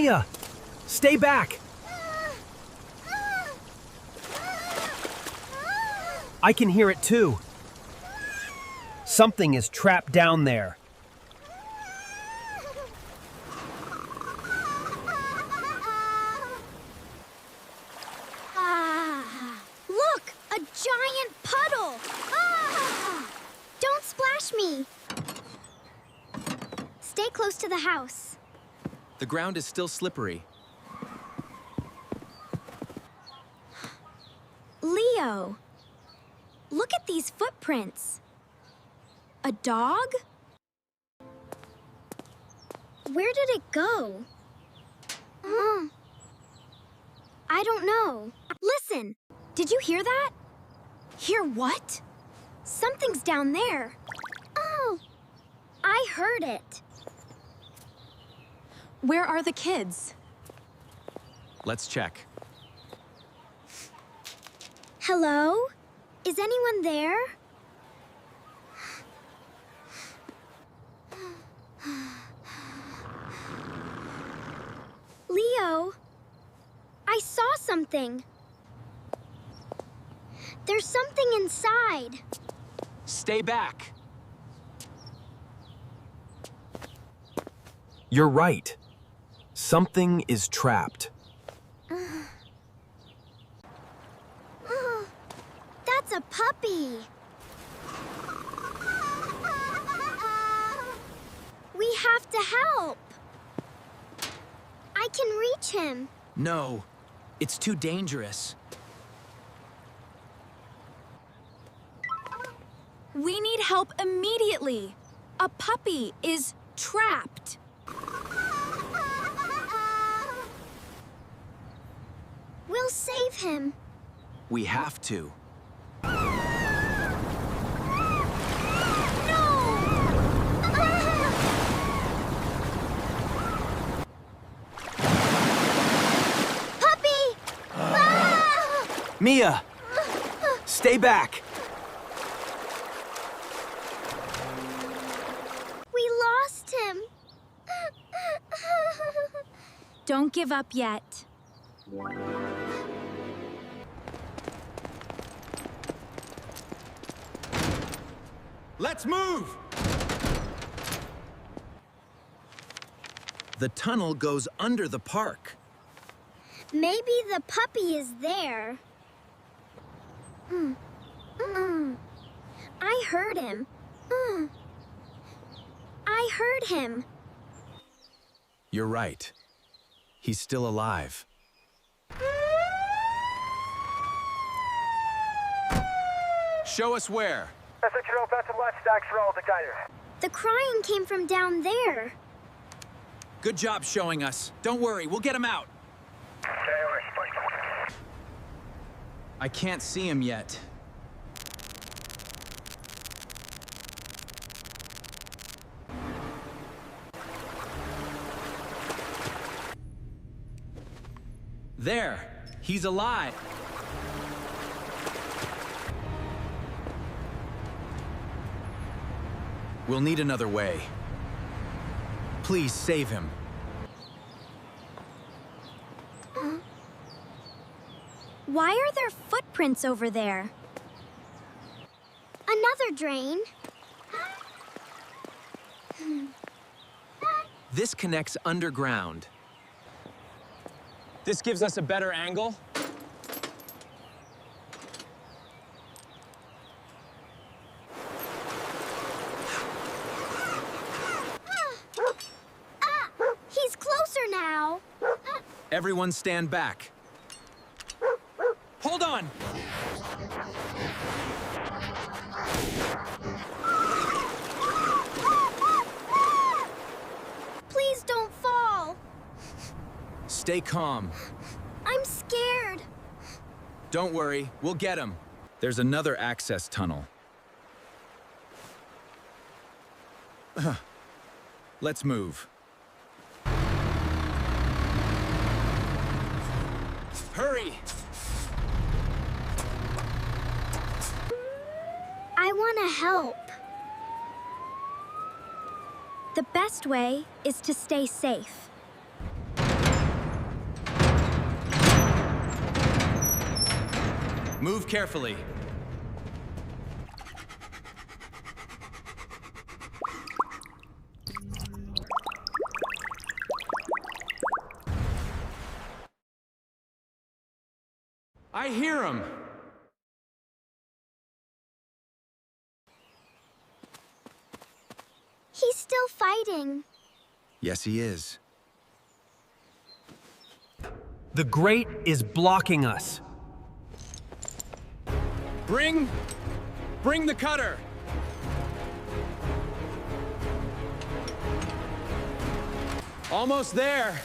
Mia! Stay back! I can hear it too. Something is trapped down there. Look! A giant puddle! Don't splash me! Stay close to the house. The ground is still slippery. Leo! Look at these footprints. A dog? Where did it go? I don't know. Listen! Did you hear that? Hear what? Something's down there. Oh! I heard it. Where are the kids? Let's check. Hello? Is anyone there? Leo, I saw something. There's something inside. Stay back. You're right. Something is trapped. That's a puppy. We have to help. I can reach him. No, it's too dangerous. We need help immediately. A puppy is trapped. We'll save him. We have to. Mia! Stay back! We lost him. Don't give up yet. Let's move! The tunnel goes under the park. Maybe the puppy is there. I heard him. I heard him. You're right. He's still alive. Show us where. The crying came from down there. Good job showing us. Don't worry, we'll get him out. I can't see him yet. There, he's alive. We'll need another way. Please save him. Why are there footprints over there? Another drain. This connects underground. This gives us a better angle. He's closer now. Everyone stand back. Hold on! Please don't fall. Stay calm. I'm scared. Don't worry, we'll get him. There's another access tunnel. Let's move. Hurry! I want to help. The best way is to stay safe. Move carefully. I hear him. He's still fighting. Yes, he is. The grate is blocking us. Bring the cutter. Almost there.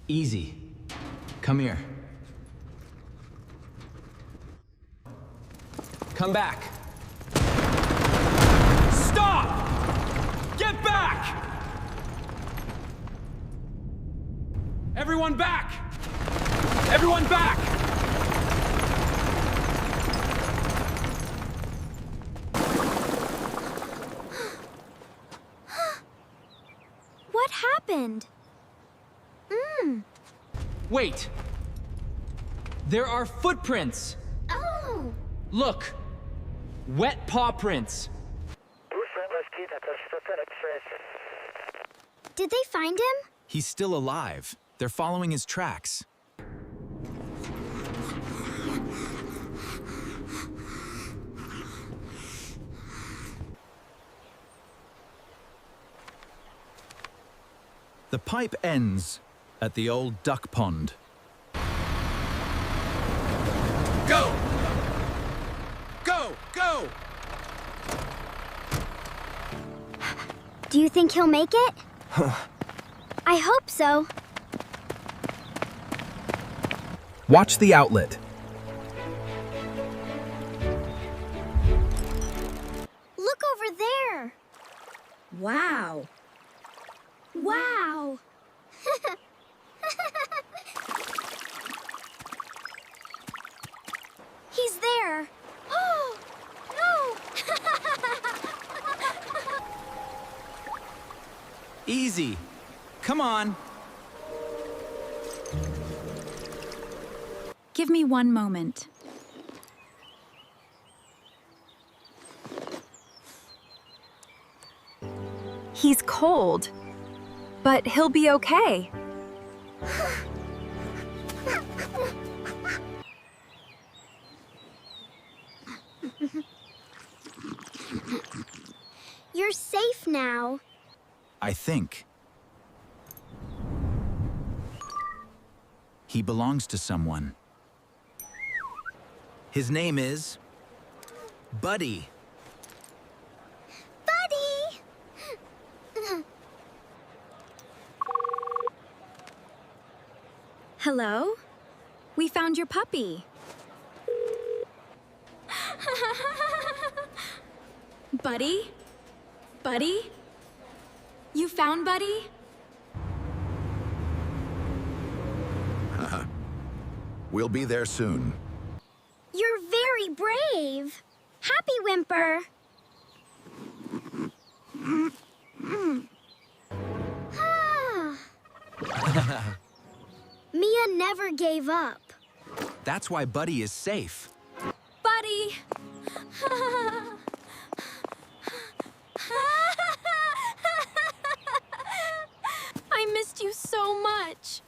Easy. Come here. Come back. Stop! Get back! Everyone back! Everyone back! What happened? Wait! There are footprints! Oh! Look! Wet paw prints! Did they find him? He's still alive. They're following his tracks. The pipe ends at the old duck pond. Go! Go! Go! Do you think he'll make it? I hope so. Watch the outlet. Look over there. Wow. Wow. He's there. Oh, no. Easy. Come on. Give me one moment. He's cold, but he'll be okay. You're safe now. I think. He belongs to someone. His name is Buddy. Buddy! Hello? We found your puppy. Buddy? Buddy? You found Buddy? We'll be there soon. You're very brave. Happy Whimper. Mia never gave up. That's why Buddy is safe. Buddy! I missed you so much.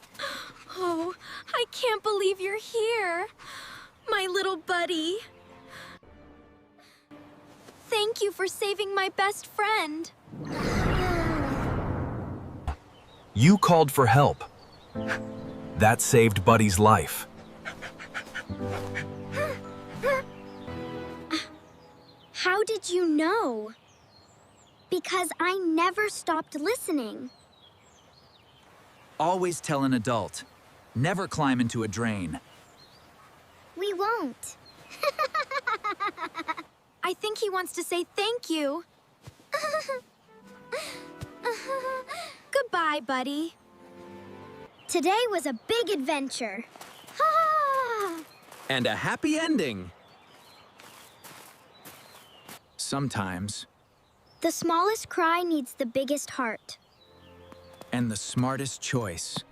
Oh, I can't believe you're here. My little buddy. Thank you for saving my best friend. You called for help. That saved Buddy's life. How did you know? Because I never stopped listening. Always tell an adult. Never climb into a drain. We won't. I think he wants to say thank you. Goodbye, buddy. Today was a big adventure. Ah! And a happy ending. Sometimes. The smallest cry needs the biggest heart. And the smartest choice